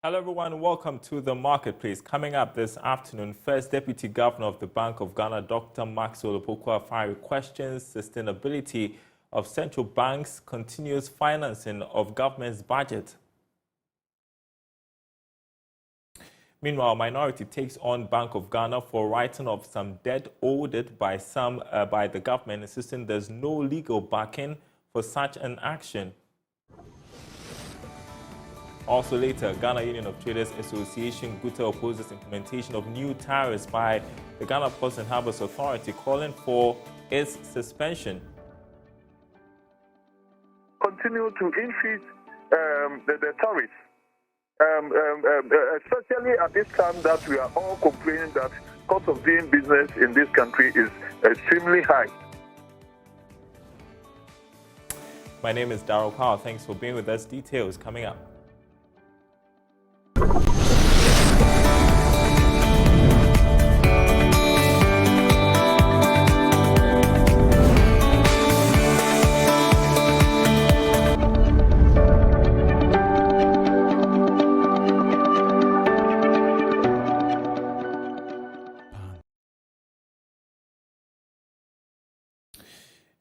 Hello everyone, welcome to the Marketplace. Coming up this afternoon, First Deputy Governor of the Bank of Ghana, Dr. Maxwell Opoku-Afari, questions sustainability of central banks' continuous financing of government's budget. Meanwhile, minority takes on Bank of Ghana for writing off some debt owed by the government, insisting there's no legal backing for such an action. Also later, Ghana Union of Traders Association GUTA opposes implementation of new tariffs by the Ghana Ports and Harbours Authority, calling for its suspension. Continue to increase the tariffs, especially at this time that we are all complaining that cost of doing business in this country is extremely high. My name is Daryl. Kwawu. Thanks for being with us. Details coming up.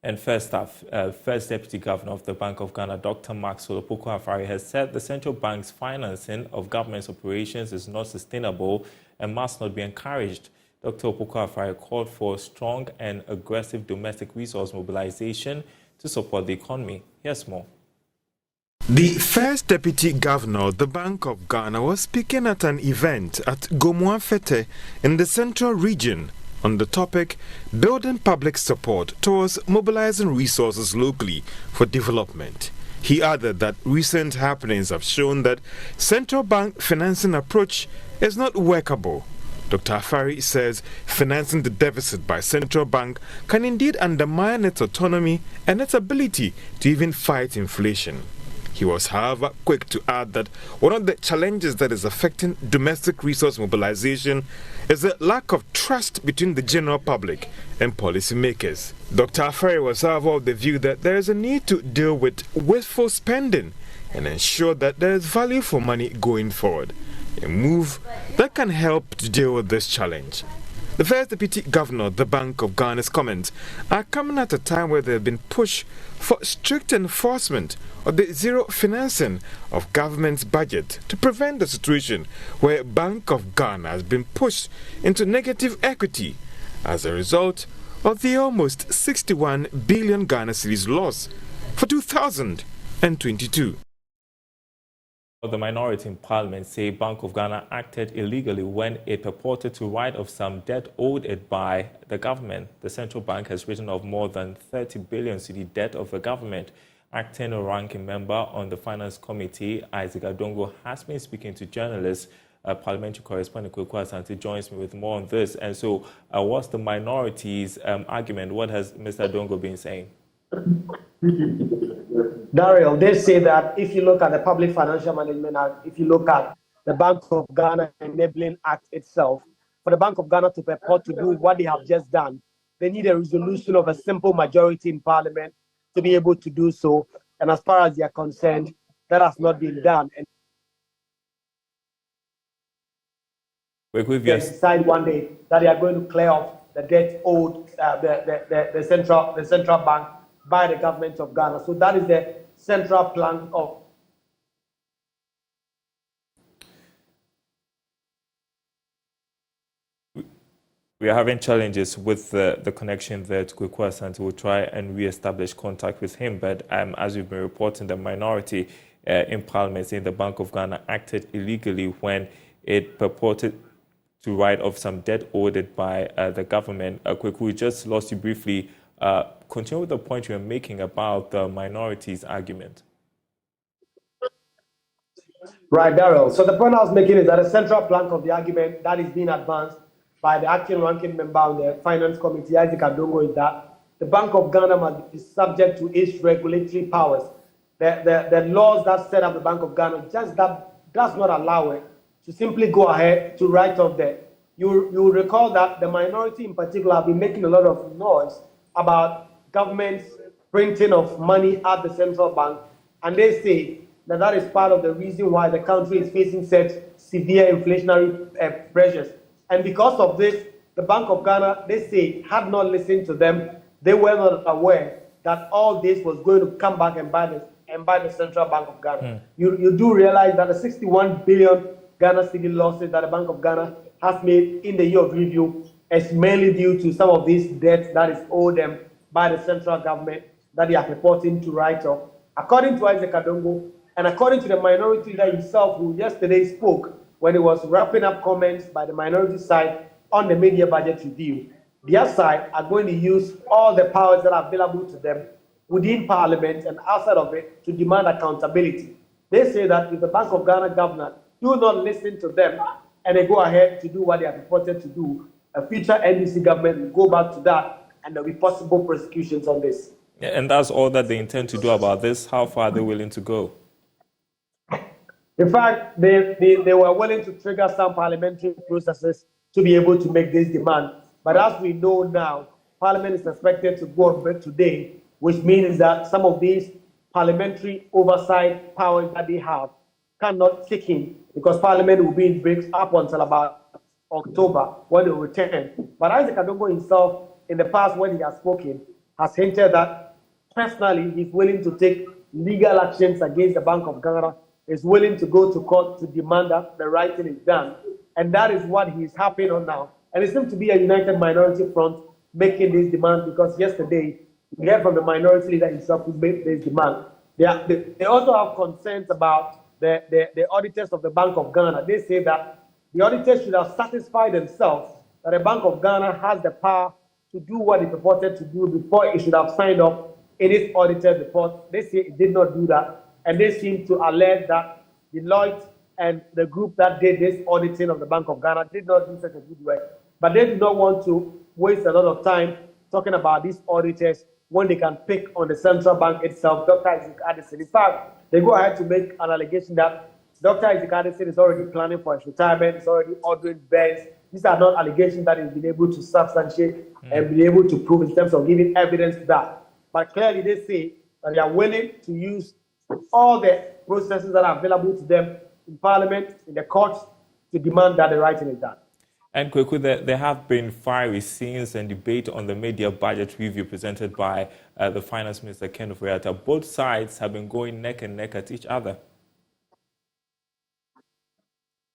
And first off, First Deputy Governor of the Bank of Ghana, Dr. Maxwell Opoku-Afari, has said the central bank's financing of government's operations is not sustainable and must not be encouraged. Dr. Opoku-Afari called for strong and aggressive domestic resource mobilization to support the economy. Here's more. The First Deputy Governor of the Bank of Ghana was speaking at an event at Gomuafete in the Central Region on the topic building public support towards mobilizing resources locally for development. He added that recent happenings have shown that central bank financing approach is not workable. Dr. Afari says financing the deficit by central bank can indeed undermine its autonomy and its ability to even fight inflation. He was, however, quick to add that one of the challenges that is affecting domestic resource mobilization is the lack of trust between the general public and policymakers. Dr. Afari was, however, of the view that there is a need to deal with wasteful spending and ensure that there is value for money going forward, a move that can help to deal with this challenge. The First Deputy Governor of the Bank of Ghana's comments are coming at a time where there have been push for strict enforcement of the zero financing of government's budget to prevent the situation where Bank of Ghana has been pushed into negative equity as a result of the almost 61 billion Ghana cedis loss for 2022. The minority in Parliament say Bank of Ghana acted illegally when it purported to write off some debt owed it by the government. The central bank has written off more than 30 billion cedi debt of the government. Acting ranking member on the Finance Committee, Isaac Adongo, has been speaking to journalists. Parliamentary correspondent Kwawu Asante joins me with more on this. And so, what's the minority's argument? What has Mr. Adongo been saying? Daryl, they say that if you look at the Public Financial Management Act, if you look at the Bank of Ghana Enabling Act itself, for the Bank of Ghana to purport to do what they have just done, they need a resolution of a simple majority in Parliament to be able to do so. And as far as they are concerned, that has not been done. And they decide one day that they are going to clear off the debt owed the central bank by the government of Ghana. So that is the central plan of. We are having challenges with the connection there to Kwawu Asante. We'll try and re-establish contact with him. But as we've been reporting, the minority in Parliament saying the Bank of Ghana acted illegally when it purported to write off some debt owed it by the government. Kwawu, we just lost you briefly. Continue with the point you're making about the minority's argument. Right, Daryl. So the point I was making is that the central plank of the argument that is being advanced by the acting ranking member on the Finance Committee, Isaac Adongo, is that the Bank of Ghana must be subject to its regulatory powers. The laws that set up the Bank of Ghana just that does not allow it to simply go ahead to write off debt. You recall that the minority in particular have been making a lot of noise about government's printing of money at the central bank, and they say that is part of the reason why the country is facing such severe inflationary pressures. And because of this, the Bank of Ghana, they say, had not listened to them. They were not aware that all this was going to come back and bite the Central Bank of Ghana. You do realize that the 61 billion Ghana cedi losses that the Bank of Ghana has made in the year of review is mainly due to some of these debts that is owed them by the central government that they are purporting to write off. According to Isaac Adongo, and according to the minority leader himself, who yesterday spoke when he was wrapping up comments by the minority side on the media budget review, their side are going to use all the powers that are available to them within Parliament and outside of it to demand accountability. They say that if the Bank of Ghana governor do not listen to them and they go ahead to do what they are purported to do, a future NDC government will go back to that and there will be possible prosecutions on this. And that's all that they intend to do about this. How far are they willing to go? In fact, they were willing to trigger some parliamentary processes to be able to make this demand. But as we know now, Parliament is expected to go on break today, which means that some of these parliamentary oversight powers that they have cannot kick in because Parliament will be in breaks up until about October when they will return. But Isaac Adongo himself, in the past when he has spoken, has hinted that personally he's willing to take legal actions against the Bank of Ghana, is willing to go to court to demand that the right thing is done. And that is what he's harping on now. And it seems to be a united minority front making this demand because yesterday we heard from the minority leader himself who made this demand. They also have concerns about the auditors of the Bank of Ghana. They say that the auditors should have satisfied themselves that the Bank of Ghana has the power to do what it purported to do before it should have signed off in its audited report. They say it did not do that. And they seem to allege that Deloitte and the group that did this auditing of the Bank of Ghana did not do such a good work. But they do not want to waste a lot of time talking about these auditors when they can pick on the central bank itself, Dr. Isaac Addison. In fact, they go ahead to make an allegation that Dr. Isaac Addison is already planning for his retirement, is already ordering beds. These are not allegations that he's been able to substantiate and be able to prove in terms of giving evidence to that. But clearly they say that they are willing to use all the processes that are available to them in Parliament, in the courts, to demand that the right thing is done. And Kwawu, there have been fiery scenes and debate on the media budget review presented by the Finance Minister, Kenneth Weata. Both sides have been going neck and neck at each other.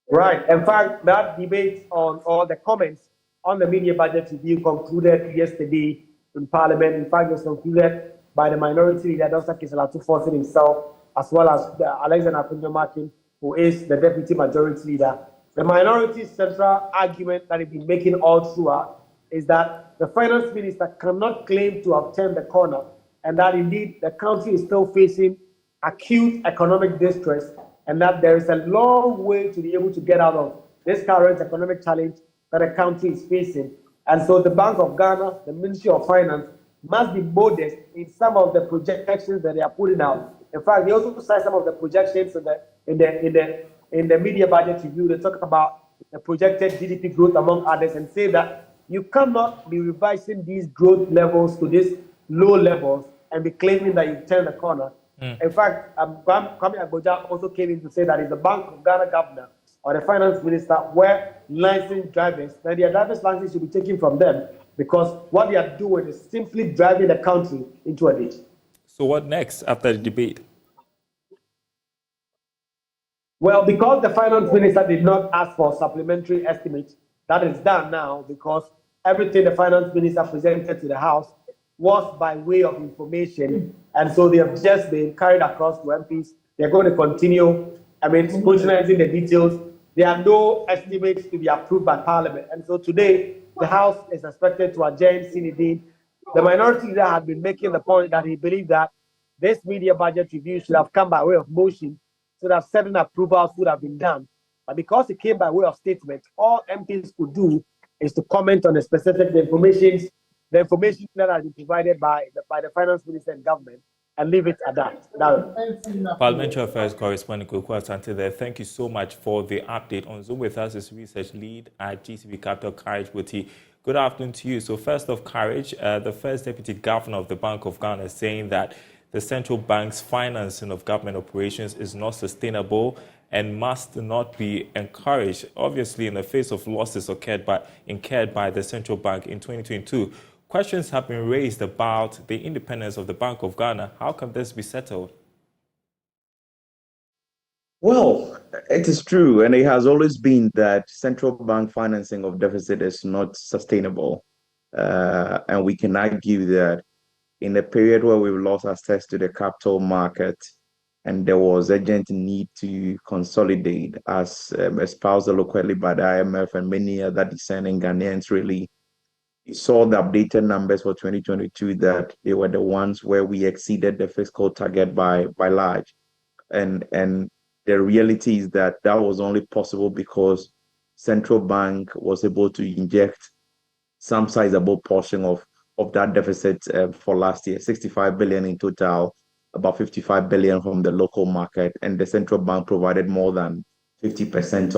Right. In fact, that debate on all the comments on the media budget review concluded yesterday in Parliament. In fact, it was concluded by the minority leader, Dr. Kiselatu Forson himself, as well as Alexander Akunjo-Martin, who is the deputy majority leader. The minority's central argument that they've been making all throughout is that the finance minister cannot claim to have turned the corner and that indeed the country is still facing acute economic distress and that there is a long way to be able to get out of this current economic challenge that the country is facing. And so the Bank of Ghana, the Ministry of Finance, must be modest in some of the projections that they are putting out. In fact, they also cite some of the projections in the media budget review. They talk about the projected GDP growth among others and say that you cannot be revising these growth levels to these low levels and be claiming that you turn the corner. In fact, Kwame Agboja also came in to say that if the Bank of Ghana governor or the finance minister were licensed drivers, then their driver's license should be taken from them because what they are doing is simply driving the country into a ditch. So what next after the debate? Well, because the finance minister did not ask for supplementary estimates, that is done now because everything the finance minister presented to the House was by way of information. And so they have just been carried across to MPs. They're going to continue, scrutinizing the details. There are no estimates to be approved by Parliament. And so today, the House is expected to adjourn Sinidin. The minority leader had been making the point that he believed that this media budget review should have come by way of motion so that certain approvals would have been done. But because it came by way of statement, all MPs could do is to comment on the specific information that has been provided by the finance minister and government and leave it at that. Parliamentary Affairs correspondent Kwawu Asante there. Thank you so much for the update. On Zoom with us is research lead at GCB Capital, Courage Boti. Good afternoon to you. So first off, Courage, the first deputy governor of the Bank of Ghana is saying that the central bank's financing of government operations is not sustainable and must not be encouraged. Obviously, in the face of losses incurred by the central bank in 2022, questions have been raised about the independence of the Bank of Ghana. How can this be settled? Well, it is true, and it has always been that central bank financing of deficit is not sustainable. And we can argue that in a period where we've lost access to the capital market and there was urgent need to consolidate, as espoused eloquently by the IMF and many other discerning Ghanaians, really, you saw the updated numbers for 2022 that they were the ones where we exceeded the fiscal target by large. And the reality is that that was only possible because central bank was able to inject some sizable portion of that deficit for last year, 65 billion in total, about 55 billion from the local market, and the central bank provided more than 50%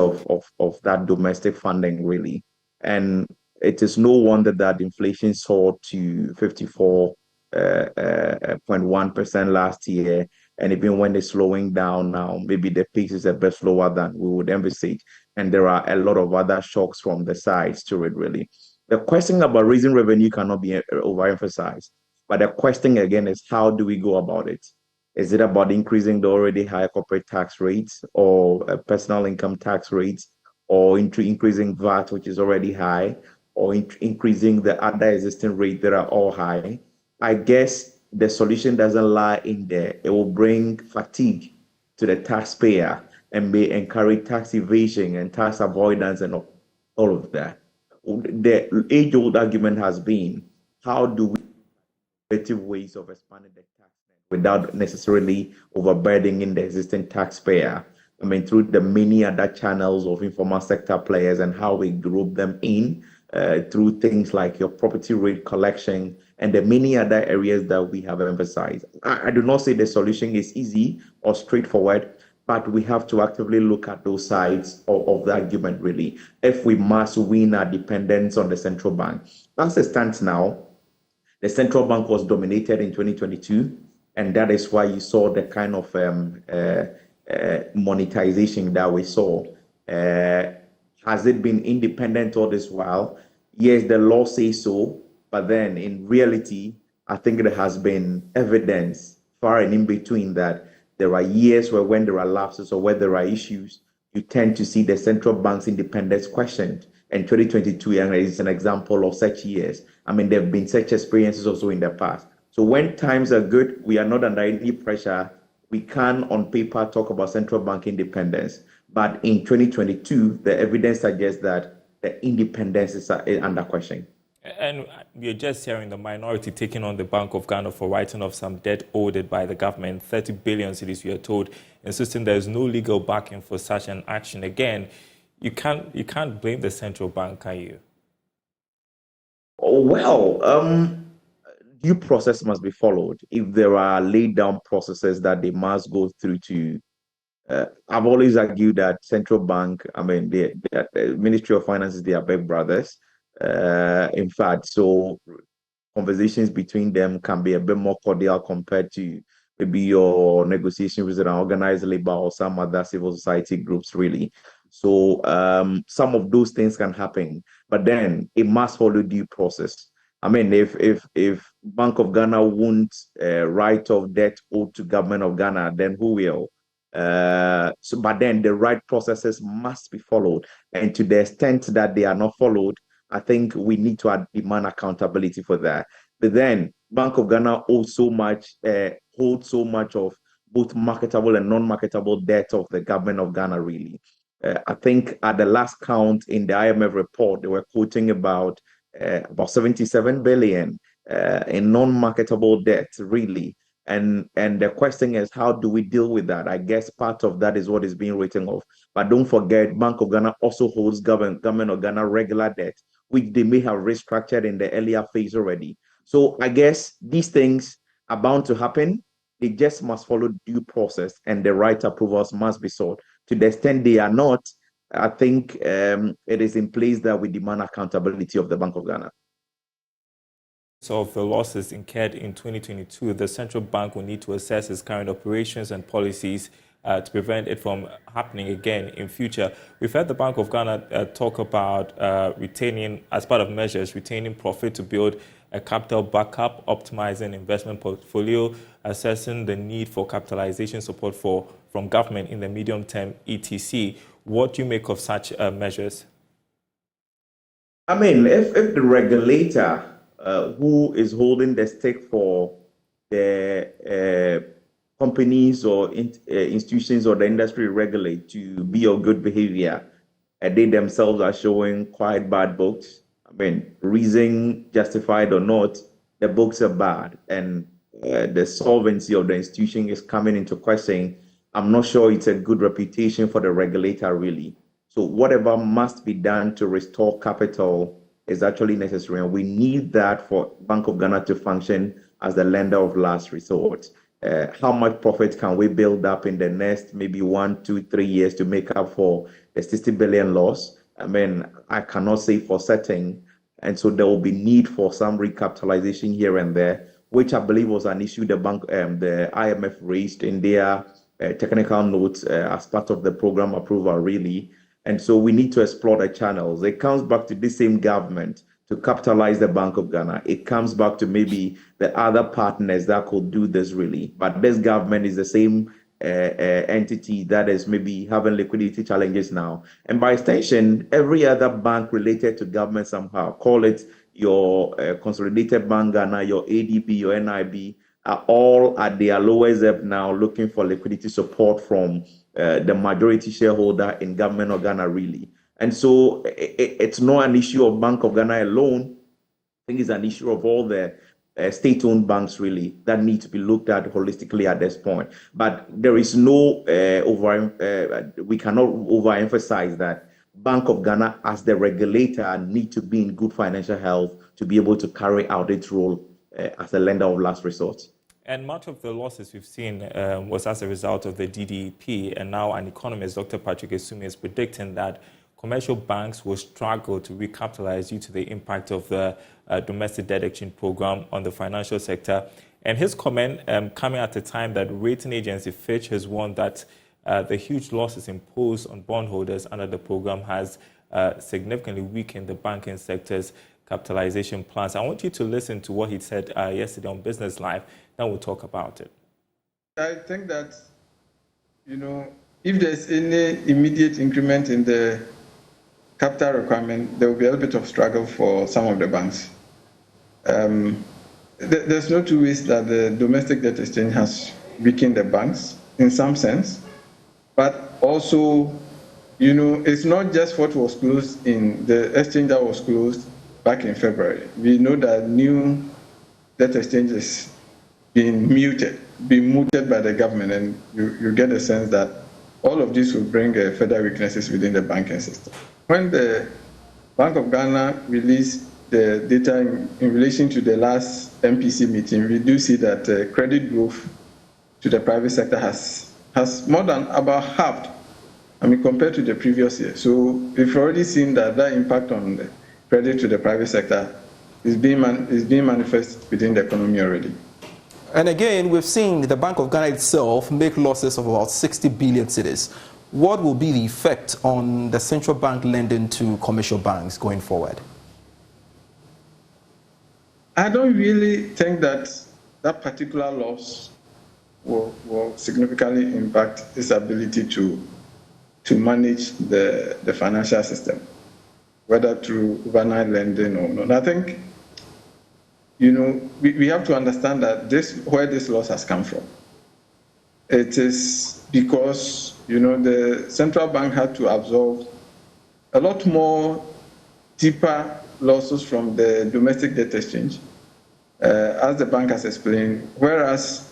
of that domestic funding, really. And it is no wonder that inflation soared to 54.1% last year. And even when it's slowing down now, maybe the pace is a bit slower than we would envisage. And there are a lot of other shocks from the sides to it, really. The question about raising revenue cannot be overemphasized. But the question again is, how do we go about it? Is it about increasing the already high corporate tax rates or personal income tax rates, or increasing VAT, which is already high, or increasing the other existing rates that are all high? I guess the solution doesn't lie in there. It will bring fatigue to the taxpayer and may encourage tax evasion and tax avoidance and all of that. The age-old argument has been, how do we innovative ways of expanding the tax net without necessarily overburdening the existing taxpayer? I mean, through the many other channels of informal sector players and how we group them in through things like your property rate collection and the many other areas that we have emphasized. I do not say the solution is easy or straightforward, but we have to actively look at those sides of the argument, really, if we must win our dependence on the central bank. As it stands now, the central bank was dominated in 2022, and that is why you saw the kind of monetization that we saw. Has it been independent all this while? Yes, the law says so, but then in reality, I think there has been evidence far and in between that there are years where when there are lapses or where there are issues, you tend to see the central bank's independence questioned. And 2022 is an example of such years. I mean, there have been such experiences also in the past. So when times are good, we are not under any pressure. We can, on paper, talk about central bank independence. But in 2022, the evidence suggests that the independence is under question. And we're just hearing the minority taking on the Bank of Ghana for writing off some debt owed by the government, 30 billion cedis, we are told, insisting there is no legal backing for such an action. Again, you can't blame the central bank, can you? Oh, well, due process must be followed. If there are laid down processes that they must go through to, I've always argued that central bank, I mean, the Ministry of Finance, they are big brothers. In fact, so conversations between them can be a bit more cordial compared to maybe your negotiations with an organized labor or some other civil society groups, really. So some of those things can happen, but then it must follow due process. I mean, if Bank of Ghana won't write off debt owed to government of Ghana, then who will? But then the right processes must be followed, and to the extent that they are not followed, I think we need to demand accountability for that. But then Bank of Ghana holds so much of both marketable and non-marketable debt of the government of Ghana, really. I think at the last count in the IMF report, they were quoting about 77 billion in non-marketable debt, really. And the question is, how do we deal with that? I guess part of that is what is being written off. But don't forget, Bank of Ghana also holds government of Ghana regular debt, which they may have restructured in the earlier phase already. So I guess these things are bound to happen. They just must follow due process, and the right approvals must be sought. To the extent they are not, I think it is in place that we demand accountability of the Bank of Ghana. Of the losses incurred in 2022, the central bank will need to assess its current operations and policies to prevent it from happening again in future. We've heard the Bank of Ghana talk about retaining, as part of measures, retaining profit to build a capital backup, optimizing investment portfolio, assessing the need for capitalization support from government in the medium term, etc. What do you make of such measures? I mean, if the regulator who is holding the stick for the companies or institutions or the industry regulate to be of good behavior, they themselves are showing quite bad books. I mean, reason justified or not, the books are bad, and the solvency of the institution is coming into question. I'm not sure it's a good reputation for the regulator, really. So whatever must be done to restore capital is actually necessary, and we need that for Bank of Ghana to function as the lender of last resort. How much profit can we build up in the next maybe 1, 2, 3 years to make up for the 60 billion loss? I mean, I cannot say for certain, and so there will be need for some recapitalization here and there, which I believe was an issue the IMF raised in their technical notes as part of the program approval, really. And so we need to explore the channels. It comes back to the same government to capitalize the Bank of Ghana. It comes back to maybe the other partners that could do this, really. But this government is the same entity that is maybe having liquidity challenges now. And by extension, every other bank related to government somehow, call it your Consolidated Bank Ghana, your ADB, your NIB, are all at their lowest ebb now, looking for liquidity support from the majority shareholder in government of Ghana, really. And so it's not an issue of Bank of Ghana alone. I think it's an issue of all the state-owned banks, really, that need to be looked at holistically at this point. But there is no we cannot overemphasize that Bank of Ghana, as the regulator, need to be in good financial health to be able to carry out its role as a lender of last resort. And much of the losses we've seen was as a result of the DDP. And now an economist, Dr. Patrick Esumi, is predicting that commercial banks will struggle to recapitalize due to the impact of the domestic debt exchange program on the financial sector. And his comment coming at a time that rating agency Fitch has warned that the huge losses imposed on bondholders under the program has significantly weakened the banking sector's capitalization plans. I want you to listen to what he said yesterday on Business Live. Then we'll talk about it. I think that, if there's any immediate increment in the capital requirement, there will be a little bit of struggle for some of the banks. There's no two ways that the domestic debt exchange has weakened the banks in some sense, but also, it's not just what was closed in the exchange that was closed back in February. We know that new debt exchanges being mooted by the government, and you get a sense that all of this will bring further weaknesses within the banking system. When the Bank of Ghana released the data in relation to the last MPC meeting, we do see that credit growth to the private sector has more than about halved, compared to the previous year. So we've already seen that impact on the credit to the private sector is being manifest within the economy already. And again, we've seen the Bank of Ghana itself make losses of about 60 billion cedis. What will be the effect on the central bank lending to commercial banks going forward? I don't really think that particular loss will significantly impact its ability to manage the financial system, whether through overnight lending or not. I think, we have to understand that where this loss has come from. It is because, the central bank had to absorb a lot more deeper losses from the domestic debt exchange, as the bank has explained, whereas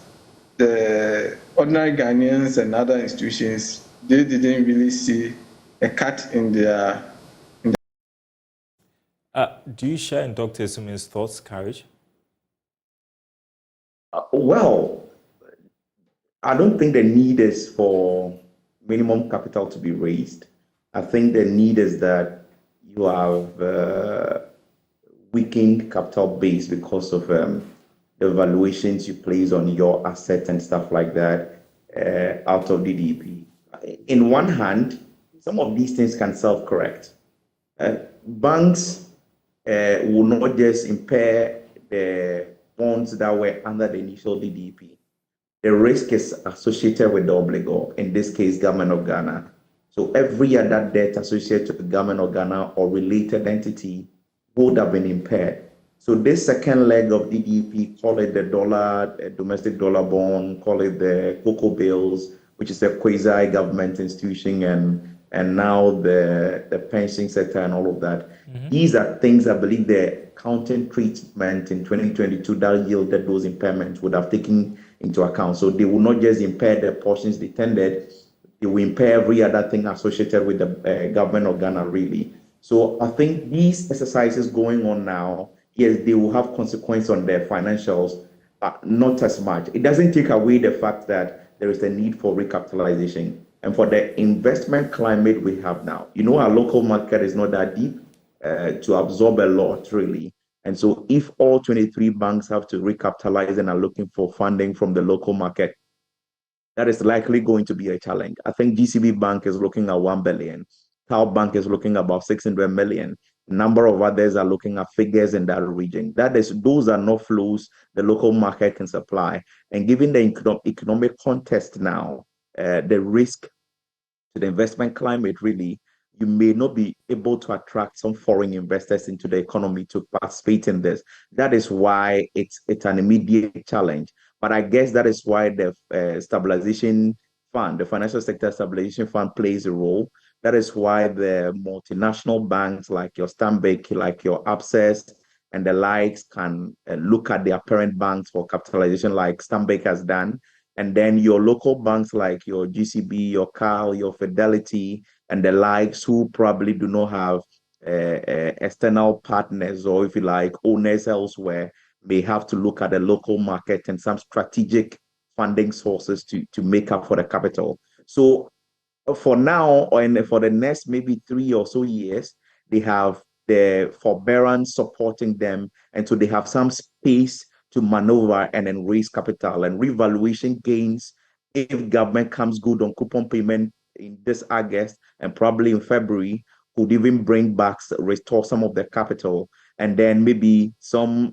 the ordinary Ghanaians and other institutions, they didn't really see a cut in their... Do you share in Dr. Esumi's thoughts, Courage? Well, I don't think the need is for minimum capital to be raised. I think the need is that you have weakened capital base because of the valuations you place on your assets and stuff like that out of DDP. In one hand, some of these things can self-correct. Banks will not just impair the bonds that were under the initial DDP. The risk is associated with the obligor, in this case, Government of Ghana. So every other debt associated with the Government of Ghana or related entity would have been impaired. So this second leg of DDP, call it the domestic dollar bond, call it the COCO bills, which is a quasi-government institution, and now the pension sector and all of that. Mm-hmm. These are things I believe the accounting treatment in 2022 that yielded those impairments would have taken into account. So they will not just impair the portions they tended, they will impair every other thing associated with the Government of Ghana, really. So I think these exercises going on now, yes, they will have consequence on their financials, not as much. It doesn't take away the fact that there is a need for recapitalization. And for the investment climate we have now, our local market is not that deep to absorb a lot, really. And so if all 23 banks have to recapitalize and are looking for funding from the local market, that is likely going to be a challenge. I think GCB Bank is looking at 1 billion. Tao Bank is looking at about 600 million. A number of others are looking at figures in that region. Those are not flows the local market can supply. And given the economic context now, the risk to the investment climate, really, you may not be able to attract some foreign investors into the economy to participate in this. That is why it's an immediate challenge. But I guess that is why the stabilization fund, the Financial Sector Stabilization Fund, plays a role. That is why the multinational banks like your Stanbic, like your Access, and the likes can look at their parent banks for capitalization like Stanbic has done. And then your local banks like your GCB, your CAL, your Fidelity, and the likes who probably do not have external partners or, if you like, owners elsewhere, may have to look at the local market and some strategic funding sources to make up for the capital. So for now, and for the next maybe 3 or so years, they have the forbearance supporting them, and so they have some space to maneuver and then raise capital. And revaluation gains, if government comes good on coupon payment in this August and probably in February, could even restore some of the capital, and then maybe some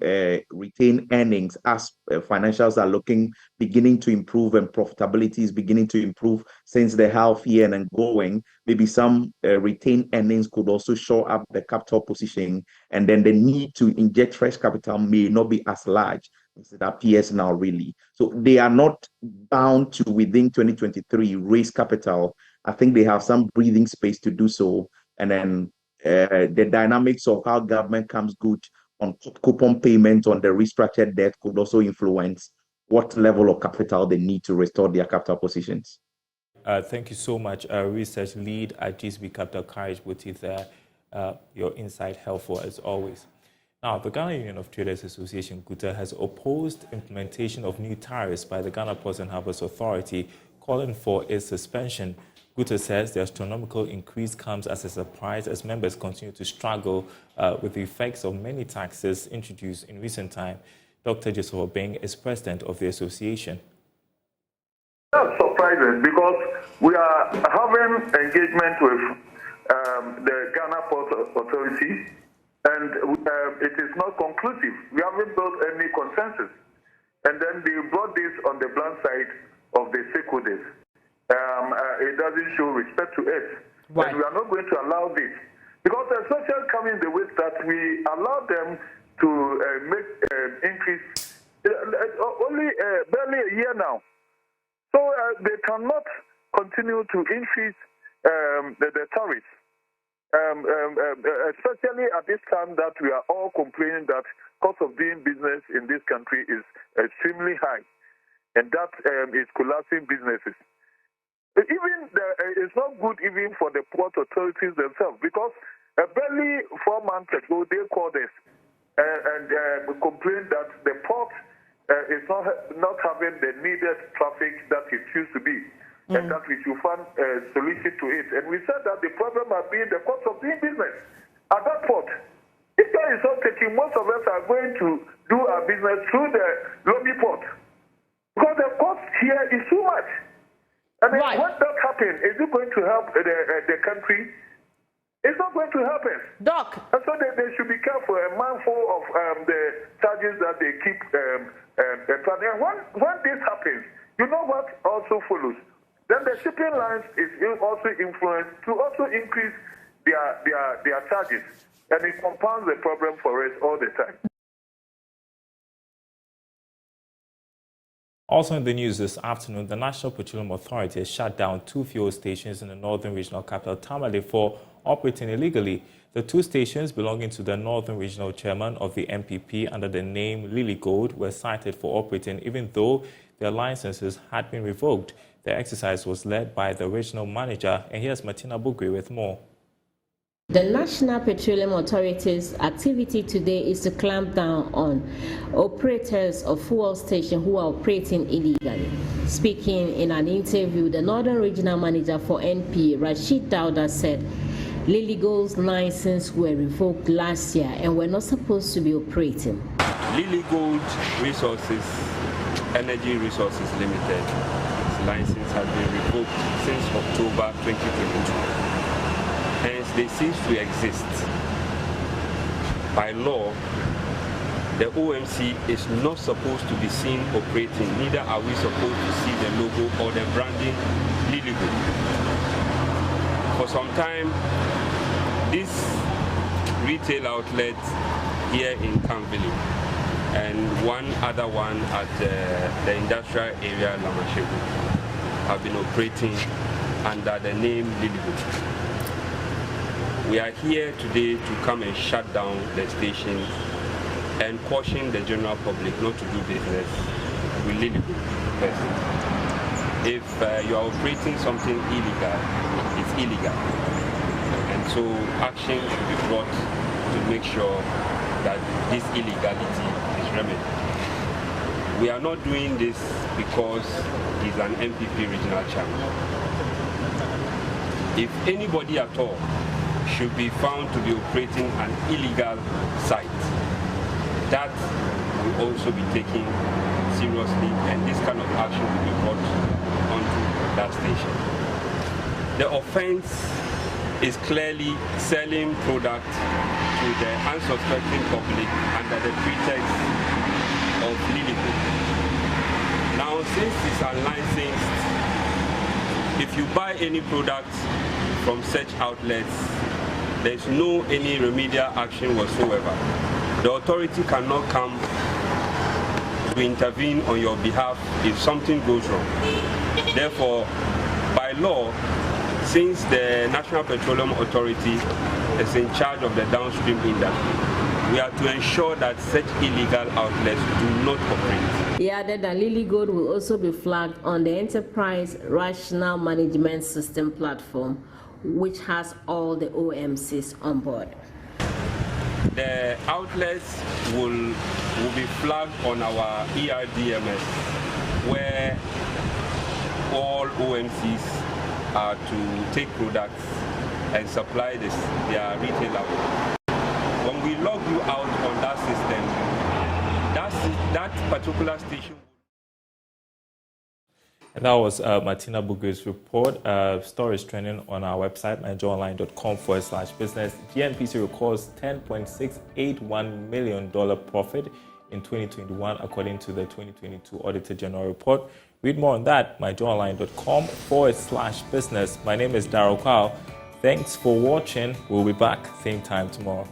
retained earnings as financials are beginning to improve and profitability is beginning to improve since the half year and going. Maybe some retained earnings could also show up the capital position, and then the need to inject fresh capital may not be as large as it appears now, really. So they are not bound to, within 2023, raise capital. I think they have some breathing space to do so. And then the dynamics of how government comes good on coupon payment on the restructured debt could also influence what level of capital they need to restore their capital positions. Thank you so much, research lead at GCB Capital Courage, which is your insight helpful as always. Now, the Ghana Union of Traders Association, GUTA, has opposed implementation of new tariffs by the Ghana Ports and Harbours Authority, calling for its suspension. GUTA says the astronomical increase comes as a surprise as members continue to struggle with the effects of many taxes introduced in recent time. Dr. Joseph Obeng is president of the association. That's surprising because we are having engagement with the Ghana Ports Authority, and it is not conclusive. We haven't built any consensus. And then they brought this on the blunt side of the stakeholders. It doesn't show respect to us. Right. And we are not going to allow this. Because especially coming the way that we allow them to make increase only barely a year now. So they cannot continue to increase the tariffs. Especially at this time that we are all complaining that cost of doing business in this country is extremely high. And that is collapsing businesses. It's not good even for the port authorities themselves, because barely 4 months ago they called us and complained that the port is not having the needed traffic that it used to be, and that we should find a solution to it. And we said that the problem has been the cost of doing business at that port. If there is not taking, most of us are going to do our business through the lobby port. Because the cost here is too much. I mean, right. What does happen? Is it going to help the country? It's not going to happen. Doc. And so they should be careful and mindful of the charges that they keep. And when this happens, you know what also follows? Then the shipping lines is also influenced to also increase their charges. And it compounds the problem for us all the time. Also in the news this afternoon, the National Petroleum Authority has shut down 2 fuel stations in the northern regional capital, Tamale, for operating illegally. The 2 stations belonging to the northern regional chairman of the NPP under the name Lily Gold were cited for operating even though their licenses had been revoked. The exercise was led by the regional manager, and here's Martina Bugwe with more. The National Petroleum Authority's activity today is to clamp down on operators of fuel stations who are operating illegally. Speaking in an interview, the Northern Regional Manager for NP, Rashid Dauda, said Lily Gold's license were revoked last year and were not supposed to be operating. Lily Gold Resources, Energy Resources Limited, its license has been revoked since October 2022. Hence, they cease to exist. By law, the OMC is not supposed to be seen operating. Neither are we supposed to see the logo or the branding Lily Gold. For some time, this retail outlet here in Kanvili and one other one at the industrial area Lamashebu have been operating under the name Lily Gold. We are here today to come and shut down the stations and caution the general public not to do business with Lily Gold. If you are operating something illegal, it's illegal. And so action should be brought to make sure that this illegality is remedied. We are not doing this because he's an NPP regional chairman. If anybody at all should be found to be operating an illegal site, that will also be taken seriously, and this kind of action will be brought onto that station. The offense is clearly selling product to the unsuspecting public under the pretext of Lily Gold. Now, since it's unlicensed, if you buy any product from such outlets, there's no any remedial action whatsoever. The authority cannot come to intervene on your behalf if something goes wrong. Therefore, by law, since the National Petroleum Authority is in charge of the downstream industry, we are to ensure that such illegal outlets do not operate. He added that Lily Gold will also be flagged on the Enterprise Rational Management System platform, which has all the OMCs on board. The outlets will be flagged on our ERDMS, where all OMCs are to take products and supply their retail outlets. When we log you out on that system, that particular station. And that was Martina Bugwe's report. Story is trending on our website, nigeriaonline.com/business. GNPC records $10.681 million profit in 2021, according to the 2022 Auditor General report. Read more on that, nigeriaonline.com/business. My name is Daryl. Thanks for watching. We'll be back same time tomorrow.